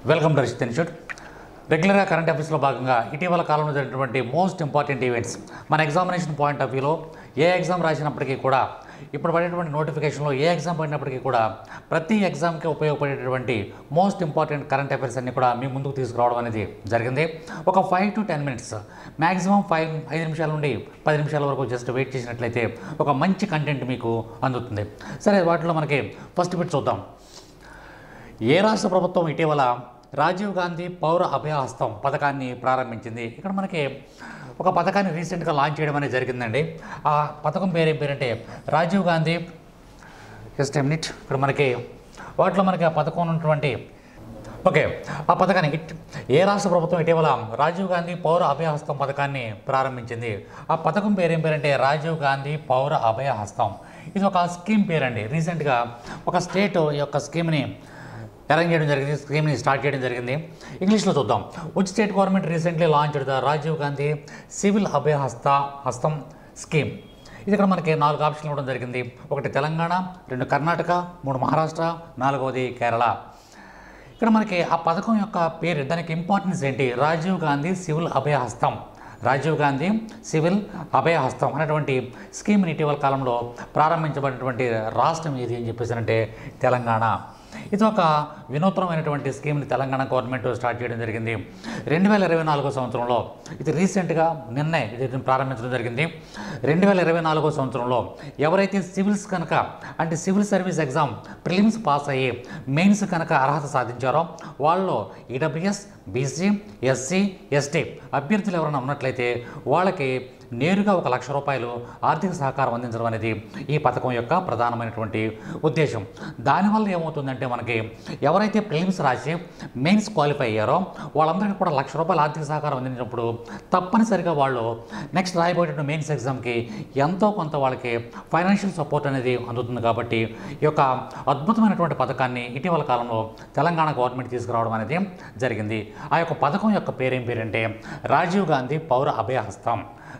Welcome to Rishith institute. రెగ్యులర్గా current అఫైర్స్లో భాగంగా ఇటీవల కాలంలో జరిగినటువంటి మోస్ట్ ఇంపార్టెంట్ ఈవెంట్స్ మన ఎగ్జామినేషన్ పాయింట్ ఆఫ్ వ్యూలో ఏ ఎగ్జామ్ రాసినప్పటికీ కూడా ఇప్పుడు పడేటువంటి నోటిఫికేషన్లో ఏ ఎగ్జామ్ పడినప్పటికీ కూడా ప్రతి ఎగ్జామ్కి ఉపయోగపడేటటువంటి మోస్ట్ ఇంపార్టెంట్ కరెంట్ అఫైర్స్ అన్ని కూడా మీ ముందుకు తీసుకురావడం అనేది జరిగింది. ఒక 5 to 10 minutes మ్యాక్సిమం 5 నిమిషాల నుండి 10 నిమిషాల వరకు జస్ట్ వెయిట్ చేసినట్లయితే ఒక మంచి కంటెంట్ మీకు అందుతుంది. సరే, వాటిలో మనకి ఫస్ట్ బిట్ చూద్దాం. ఏ రాష్ట్ర ప్రభుత్వం ఇటీవల రాజీవ్ గాంధీ పౌర అభయహస్తం పథకాన్ని ప్రారంభించింది? ఇక్కడ మనకి ఒక పథకాన్ని రీసెంట్గా లాంచ్ చేయడం అనేది జరిగిందండి. ఆ పథకం పేరేంటే Rajiv Gandhi just a minute. ఇక్కడ మనకి వాటిలో మనకి ఆ పథకం ఉన్నటువంటి ఆ పథకాన్ని ఏ రాష్ట్ర ప్రభుత్వం ఇటీవల రాజీవ్ గాంధీ పౌర అభయహస్తం పథకాన్ని ప్రారంభించింది? ఆ పథకం పేరేంటే రాజీవ్ గాంధీ పౌర అభయహస్తం. ఇది ఒక స్కీమ్ పేరండి. రీసెంట్గా ఒక స్టేట్ ఈ యొక్క స్కీమ్ని అరేంజ్ చేయడం జరిగింది, స్కీమ్ని స్టార్ట్ చేయడం జరిగింది. ఇంగ్లీష్లో చూద్దాం. Which state government recently launched the Rajiv Gandhi civil Abhayahastam scheme? ఇది ఇక్కడ మనకి 4 ఆప్షన్లు ఇవ్వడం జరిగింది. 1 తెలంగాణ, 2 కర్ణాటక, 3 మహారాష్ట్ర, 4వది కేరళ. ఇక్కడ మనకి ఆ పథకం యొక్క పేరు, దానికి ఇంపార్టెన్స్ ఏంటి? రాజీవ్ గాంధీ సివిల్ అభయహస్తం. రాజీవ్ గాంధీ సివిల్ అభయహస్తం అనేటువంటి స్కీమ్ని ఇటీవల కాలంలో ప్రారంభించబడినటువంటి రాష్ట్రం ఏది అని చెప్పేసారంటే తెలంగాణ. ఇది ఒక వినూత్నమైనటువంటి స్కీమ్ని తెలంగాణ గవర్నమెంట్ స్టార్ట్ చేయడం జరిగింది 2024 సంవత్సరంలో. ఇది రీసెంట్గా నిన్నే ఇది ప్రారంభించడం జరిగింది. 2024 సంవత్సరంలో ఎవరైతే సివిల్స్ కనుక అంటే civil service exam prelims pass అయ్యి మెయిన్స్ కనుక అర్హత సాధించారో వాళ్ళు ఈడబ్ల్యూఎస్, బీసీ, ఎస్సీ, ఎస్టీ అభ్యర్థులు ఎవరైనా ఉన్నట్లయితే వాళ్ళకి నేరుగా 1 లక్ష రూపాయలు ఆర్థిక సహకారం అందించడం అనేది ఈ పథకం యొక్క ప్రధానమైనటువంటి ఉద్దేశం. దానివల్ల ఏమవుతుందంటే మనకి ఎవరైతే ప్రిలిమ్స్ రాసి మెయిన్స్ క్వాలిఫై అయ్యారో వాళ్ళందరికీ కూడా 1 లక్ష రూపాయలు ఆర్థిక సహకారం అందించినప్పుడు తప్పనిసరిగా వాళ్ళు నెక్స్ట్ రాయబోయేటువంటి మెయిన్స్ ఎగ్జామ్కి ఎంతో కొంత వాళ్ళకి ఫైనాన్షియల్ సపోర్ట్ అనేది అందుతుంది. కాబట్టి ఈ యొక్క అద్భుతమైనటువంటి పథకాన్ని ఇటీవల కాలంలో తెలంగాణ గవర్నమెంట్ తీసుకురావడం అనేది జరిగింది. ఆ యొక్క పథకం యొక్క పేరేంటే రాజీవ్ గాంధీ పౌర అభయహస్తం.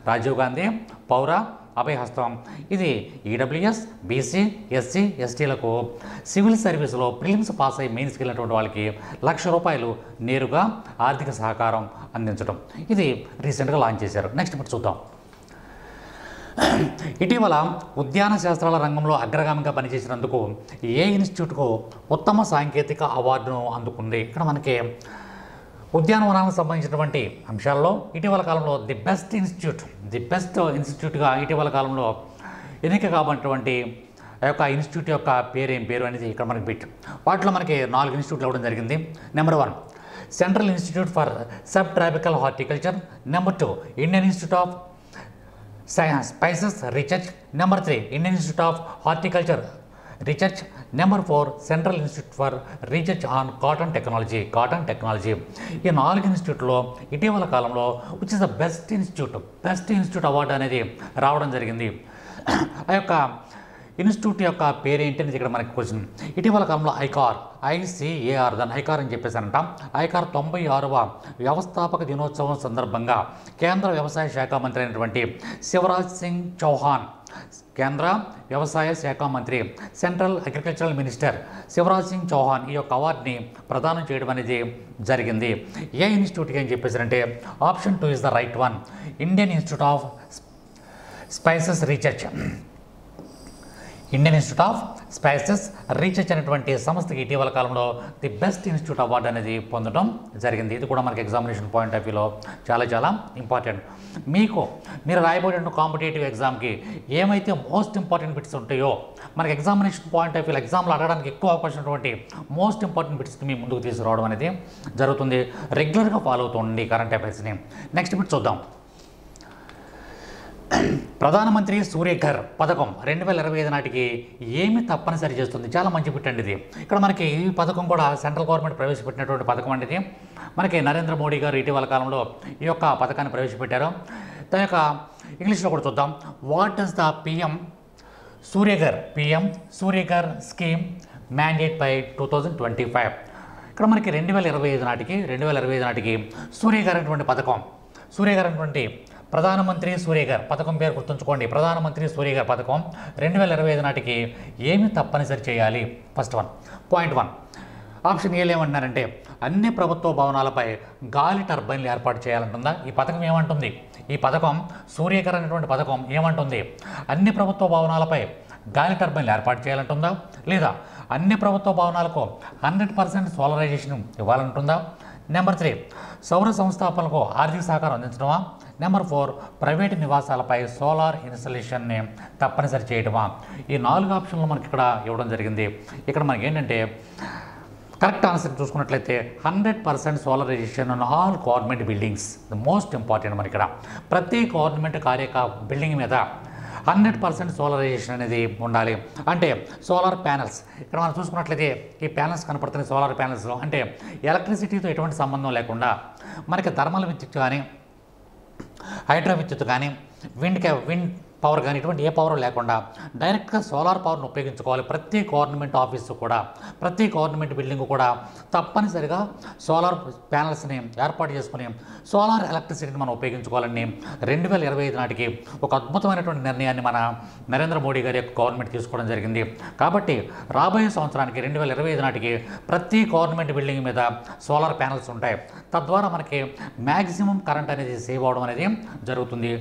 రాజీవ్ గాంధీ పౌర అభయహస్తం. ఇది ఈడబ్ల్యూఎస్, బీసీ, ఎస్సీ, ఎస్టీలకు సివిల్ సర్వీస్లో ప్రిలిమ్స్ పాస్ అయ్యి మెయిన్స్కి వెళ్ళినటువంటి వాళ్ళకి 1 లక్ష రూపాయలు నేరుగా ఆర్థిక సహకారం అందించడం. ఇది రీసెంట్గా లాంచ్ చేశారు. నెక్స్ట్ ఇప్పుడు చూద్దాం. ఇటీవల ఉద్యాన శాస్త్రాల రంగంలో అగ్రగామిగా పనిచేసినందుకు ఏ ఇన్స్టిట్యూట్కు ఉత్తమ సాంకేతిక అవార్డును అందుకుంది? ఇక్కడ మనకి ఉద్యానవనాలకు సంబంధించినటువంటి అంశాల్లో ఇటీవల కాలంలో ది బెస్ట్ ఇన్స్టిట్యూట్గా ఇటీవల కాలంలో ఎన్నిక కాబడినటువంటి ఆ యొక్క ఇన్స్టిట్యూట్ యొక్క పేరు అనేది ఇక్కడ మనకి బిట్. వాటిలో మనకి 4 ఇన్స్టిట్యూట్లు ఇవ్వడం జరిగింది. Number 1 central institute for sub tropical horticulture. Number 2 Indian Institute of Spices research. Number 3 Indian Institute of horticulture research. Number 4 central institute for research on cotton technology. ఈ 4 ఇన్స్టిట్యూట్లో ఇటీవల కాలంలో which is the best institute award అనేది రావడం జరిగింది. ఆ యొక్క institute యొక్క పేరేంటి అనేది ఇక్కడ మనకి క్వశ్చన్. ఇటీవల కాలంలో ICAR దాన్ని ఐకార్ అని చెప్పేసారంట. ఐకార్ 96వ వ్యవస్థాపక దినోత్సవం సందర్భంగా కేంద్ర వ్యవసాయ శాఖ మంత్రి అయినటువంటి శివరాజ్ సింగ్ చౌహాన్, కేంద్ర వ్యవసాయ శాఖ మంత్రి, central agricultural minister Shivraj Singh Chouhan ఈ యొక్క అవార్డుని ప్రదానం చేయడం అనేది జరిగింది. ఏ ఇన్స్టిట్యూట్కి అని చెప్పేసారంటే option 2 is the right one. Indian Institute of Spices Research. Indian Institute of Spices Research అనేటువంటి సంస్థకి ఇటీవల కాలంలో ది బెస్ట్ ఇన్స్టిట్యూట్ అవార్డు అనేది పొందడం జరిగింది. ఇది కూడా మనకి ఎగ్జామినేషన్ పాయింట్ ఆఫ్ వ్యూలో చాలా ఇంపార్టెంట్. మీరు రాయబోయే కాంపిటేటివ్ ఎగ్జామ్కి ఏమైతే మోస్ట్ ఇంపార్టెంట్ బిట్స్ ఉంటాయో మనకి ఎగ్జామినేషన్ పాయింట్ ఆఫ్ వ్యూలో ఎగ్జామ్లో అడగడానికి ఎక్కువ అవకాశం ఉన్నటువంటి మోస్ట్ ఇంపార్టెంట్ బిట్స్ని మీ ముందుకు తీసుకురావడం అనేది జరుగుతుంది. రెగ్యులర్గా ఫాలో అవుతుండండి కరెంట్ అఫైర్స్ని. నెక్స్ట్ బిట్ చూద్దాం. ప్రధానమంత్రి సూర్యఘర్ పథకం 2025 నాటికి ఏమి తప్పనిసరి చేస్తుంది? చాలా మంచి బిట్ అండి ఇది. ఇక్కడ మనకి ఈ పథకం కూడా సెంట్రల్ గవర్నమెంట్ ప్రవేశపెట్టినటువంటి పథకం అండి ఇది. మనకి నరేంద్ర మోడీ గారు ఇటీవల కాలంలో ఈ యొక్క పథకాన్ని ప్రవేశపెట్టారు. దాని యొక్క ఇంగ్లీష్లో కూడా చూద్దాం. What does the PM Surya Ghar scheme mandate by 2025? ఇక్కడ మనకి 2025 నాటికి సూర్యఘర్ అనేటువంటి ప్రధానమంత్రి సూర్యఘర్ పథకం పేరు గుర్తుంచుకోండి. ప్రధానమంత్రి సూర్యఘర్ పథకం 2025 నాటికి ఏమి తప్పనిసరి చేయాలి? ఫస్ట్ వన్ పాయింట్ 1 ఆప్షన్ ఏలు ఏమంటున్నారంటే అన్ని ప్రభుత్వ భవనాలపై గాలి టర్బైన్లు ఏర్పాటు చేయాలంటుందా. ఈ పథకం ఏమంటుంది, ఈ పథకం సూర్యకర్ అనేటువంటి పథకం ఏమంటుంది, అన్ని ప్రభుత్వ భవనాలపై గాలి టర్బైన్లు ఏర్పాటు చేయాలంటుందా, లేదా అన్ని ప్రభుత్వ భవనాలకు 100% సోలరైజేషన్ ఇవ్వాలంటుందా. నెంబర్ 3 సౌర సంస్థాపనలకు ఆర్థిక సహకారం అందించడమా. నెంబర్ 4 ప్రైవేటు నివాసాలపై సోలార్ ఇన్స్టలేషన్ని తప్పనిసరి చేయడమా. ఈ 4 ఆప్షన్లు మనకి ఇక్కడ ఇవ్వడం జరిగింది. ఇక్కడ మనకి ఏంటంటే కరెక్ట్ ఆన్సర్ చూసుకున్నట్లయితే 100% solarisation on all government buildings the most important. మనకి ఇక్కడ ప్రతి గవర్నమెంట్ బిల్డింగ్ మీద 100% సోలరైజేషన్ అనేది ఉండాలి. అంటే సోలార్ ప్యానల్స్ ఇక్కడ మనం చూసుకున్నట్లయితే ఈ ప్యానల్స్ కనపడుతున్న సోలార్ ప్యానల్స్ అంటే ఎలక్ట్రిసిటీతో ఎటువంటి సంబంధం లేకుండా మనకి థర్మల్ విద్యుత్ కానీ హైడ్రో విద్యుత్ కానీ విండ్ పవర్ కానీ ఇటువంటి ఏ పవర్ లేకుండా డైరెక్ట్గా సోలార్ పవర్ను ఉపయోగించుకోవాలి. ప్రతి గవర్నమెంట్ ఆఫీసు కూడా ప్రతి గవర్నమెంట్ బిల్డింగ్ కూడా తప్పనిసరిగా సోలార్ ప్యానల్స్ని ఏర్పాటు చేసుకుని సోలార్ ఎలక్ట్రిసిటీని మనం ఉపయోగించుకోవాలని 2025 నాటికి ఒక అద్భుతమైనటువంటి నిర్ణయాన్ని మన నరేంద్ర మోడీ గారి యొక్క గవర్నమెంట్ తీసుకోవడం జరిగింది. కాబట్టి రాబోయే సంవత్సరానికి 2025 నాటికి ప్రతి గవర్నమెంట్ బిల్డింగ్ మీద సోలార్ ప్యానల్స్ ఉంటాయి. తద్వారా మనకి మ్యాక్సిమం కరెంట్ అనేది సేవ్ అవడం అనేది జరుగుతుంది.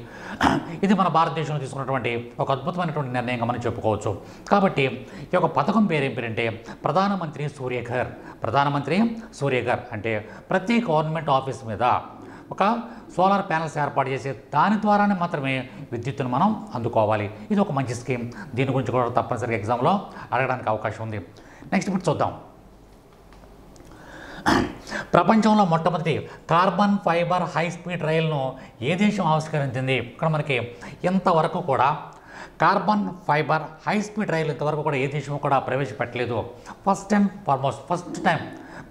ఇది మన భారతదేశంలో తీసుకున్నటువంటి ఒక అద్భుతమైనటువంటి నిర్ణయంగా మనం చెప్పుకోవచ్చు. కాబట్టి ఈ యొక్క పథకం ఏం పేరంటే ప్రధానమంత్రి సూర్యఘర్ అంటే ప్రతి గవర్నమెంట్ ఆఫీస్ మీద ఒక సోలార్ ప్యానల్స్ ఏర్పాటు చేసి దాని ద్వారానే మాత్రమే విద్యుత్తును మనం అందుకోవాలి. ఇది ఒక మంచి స్కీమ్. దీని గురించి కూడా తప్పనిసరిగా ఎగ్జామ్లో అడగడానికి అవకాశం ఉంది. నెక్స్ట్ ఇప్పుడు చూద్దాం. ప్రపంచంలో మొట్టమొదటి కార్బన్ ఫైబర్ హై స్పీడ్ రైలును ఏ దేశం ఆవిష్కరించింది. ఇక్కడ మనకి ఇంతవరకు కూడా కార్బన్ ఫైబర్ హై స్పీడ్ రైలు ఇంతవరకు కూడా ఏ దేశం కూడా ప్రవేశపెట్టలేదు. ఫస్ట్ టైం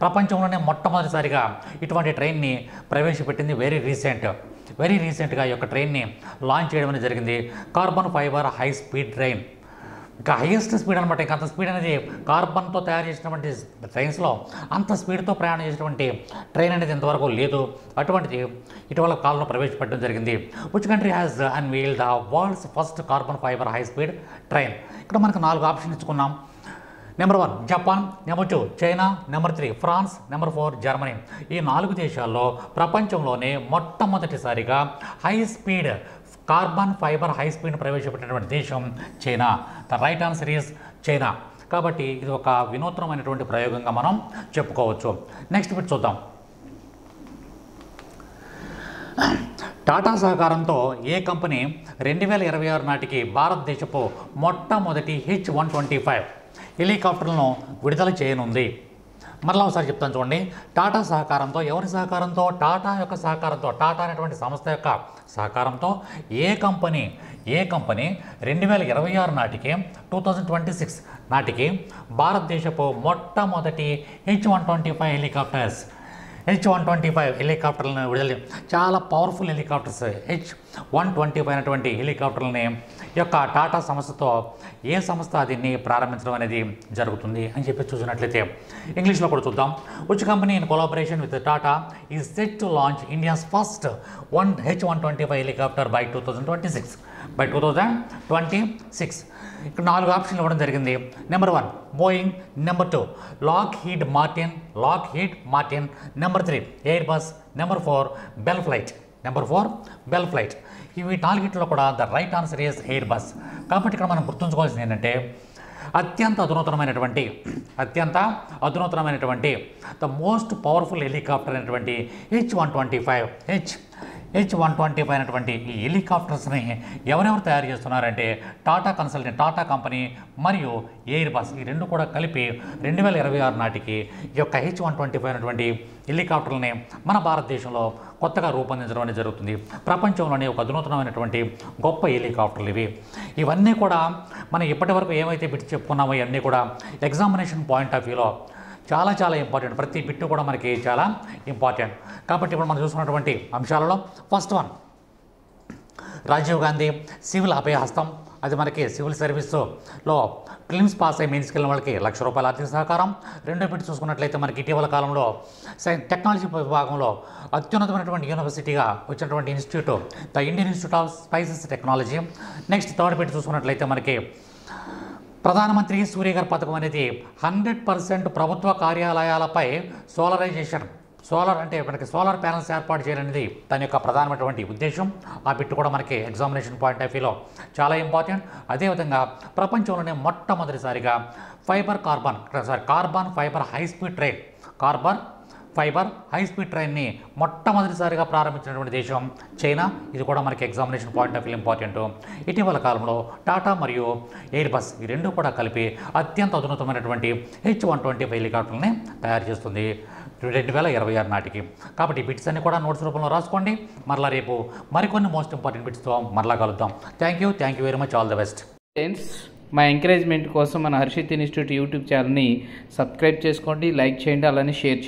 ప్రపంచంలోనే మొట్టమొదటిసారిగా ఇటువంటి ట్రైన్ని ప్రవేశపెట్టింది వెరీ రీసెంట్గా ఈ యొక్క ట్రైన్ని లాంచ్ చేయడం అనేది జరిగింది. Carbon fibre high speed train ఇంకా హైయెస్ట్ స్పీడ్ అనమాట. ఇంకా అంత స్పీడ్ అనేది కార్బన్తో తయారు చేసినటువంటి ట్రైన్స్లో అంత స్పీడ్తో ప్రయాణం చేసినటువంటి ట్రైన్ అనేది ఇంతవరకు లేదు. అటువంటిది ఇటీవల కాలంలో ప్రవేశపెట్టడం జరిగింది. Which country has unveiled the world's first carbon fibre high speed train. ఇక్కడ మనకు 4 ఆప్షన్ ఇచ్చుకున్నాం. Number 1 Japan, number 2 China, number 3 France, number 4 Germany. ఈ 4 దేశాల్లో ప్రపంచంలోనే మొట్టమొదటిసారిగా high speed carbon fibre high speed ప్రవేశపెట్టినటువంటి దేశం China. The right answer is China. కాబట్టి ఇది ఒక వినూత్నమైనటువంటి ప్రయోగంగా మనం చెప్పుకోవచ్చు. నెక్స్ట్ బిట్ చూద్దాం. టాటా సహకారంతో ఏ కంపెనీ 2026 నాటికి భారతదేశపు మొట్టమొదటి H-125 హెలికాప్టర్లను విడుదల చేయనుంది. మరలా ఒకసారి చెప్తాను చూడండి. టాటా సహకారంతో ఎవరి సహకారంతో టాటా యొక్క సహకారంతో టాటా అనేటువంటి సంస్థ యొక్క సహకారంతో ఏ కంపెనీ 2026 నాటికి 2026 నాటికి భారతదేశపు మొట్టమొదటి H-125 హెలికాప్టర్లను విడుదల చాలా పవర్ఫుల్ హెలికాప్టర్స్ H-125 అయినటువంటి హెలికాప్టర్లని యొక్క టాటా సంస్థతో ఏ సంస్థ దీన్ని ప్రారంభించడం అనేది జరుగుతుంది అని చెప్పి చూసినట్లయితే ఇంగ్లీష్లో కూడా చూద్దాం. Which company in collaboration with Tata is set to launch India's first H-125 helicopter by 2026. ఇక్కడ 4 ఆప్షన్లు ఇవ్వడం జరిగింది. Number 1 Boeing, number 2 Lockheed Martin, number 3 Airbus, number 4 Bell Flight. ఇవి 4 కూడా the right answer is Airbus. కాబట్టి ఇక్కడ మనం గుర్తుంచుకోవాల్సింది ఏంటంటే అత్యంత అధునాతనమైనటువంటి ద మోస్ట్ పవర్ఫుల్ హెలికాప్టర్ అయినటువంటి H-125 అయినటువంటి ఈ హెలికాప్టర్స్ని ఎవరెవరు తయారు చేస్తున్నారంటే టాటా కంపెనీ మరియు ఎయిర్ బస్. ఈ 2 కూడా కలిపి 2026 నాటికి ఈ యొక్క H-125 అయినటువంటి హెలికాప్టర్లని మన భారతదేశంలో కొత్తగా రూపొందించడం అనేది జరుగుతుంది. ప్రపంచంలోనే ఒక అధునాతనమైనటువంటి గొప్ప హెలికాప్టర్లు ఇవన్నీ కూడా మనం ఇప్పటివరకు ఏమైతే బిట్ చెప్పుకున్నామో ఇవన్నీ కూడా ఎగ్జామినేషన్ పాయింట్ ఆఫ్ వ్యూలో చాలా ఇంపార్టెంట్. ప్రతి బిట్టు కూడా మనకి చాలా ఇంపార్టెంట్. కాబట్టి ఇప్పుడు మనం చూసుకున్నటువంటి అంశాలలో ఫస్ట్ 1 రాజీవ్ గాంధీ సివిల్ అభయహస్తం. అది మనకి సివిల్ సర్వీస్లో ప్రిలిమ్స్ పాస్ అయ్యి మెయిన్స్కి వెళ్ళిన వాళ్ళకి ₹1,00,000 ఆర్థిక సహకారం. రెండో బిట్ చూసుకున్నట్లయితే మనకి ఇటీవల కాలంలో టెక్నాలజీ విభాగంలో అత్యున్నతమైనటువంటి యూనివర్సిటీగా వచ్చినటువంటి institute the Indian Institute of spices technology. Next third bit చూసుకున్నట్లయితే మనకి ప్రధానమంత్రి సూర్యఘర్ పథకం అనేది 100% ప్రభుత్వ కార్యాలయాలపై సోలార్ అంటే మనకి సోలార్ ప్యానల్స్ ఏర్పాటు చేయాలనేది దాని యొక్క ప్రధానమైనటువంటి ఉద్దేశం. ఆ బిట్ కూడా మనకి ఎగ్జామినేషన్ పాయింట్ ఆఫ్ వ్యూలో చాలా ఇంపార్టెంట్. అదేవిధంగా ప్రపంచంలోనే మొట్టమొదటిసారిగా కార్బన్ ఫైబర్ హై స్పీడ్ ట్రైన్ని మొట్టమొదటిసారిగా ప్రారంభించినటువంటి దేశం చైనా. ఇది కూడా మనకి examination point of view important. ఇటీవల కాలంలో టాటా మరియు ఎయిర్ బస్ ఈ రెండు కూడా కలిపి అత్యంత అధునాతనమైనటువంటి H-125 హెలికాప్టర్ని తయారు చేస్తుంది 2026 నాటికి. కాబట్టి బిట్స్ అన్ని కూడా నోట్స్ రూపంలో రాసుకోండి. మరలా రేపు మరికొన్ని మోస్ట్ ఇంపార్టెంట్ బిట్స్తో మరలా కలుద్దాం. Thank you very much. All the best. Friends, మా ఎంకరేజ్మెంట్ కోసం మన హర్షిత్ ఇన్స్టిట్యూట్ యూట్యూబ్ ఛానల్ని సబ్స్క్రైబ్ చేసుకోండి, లైక్ చేయండి, అలానే షేర్ చేయండి.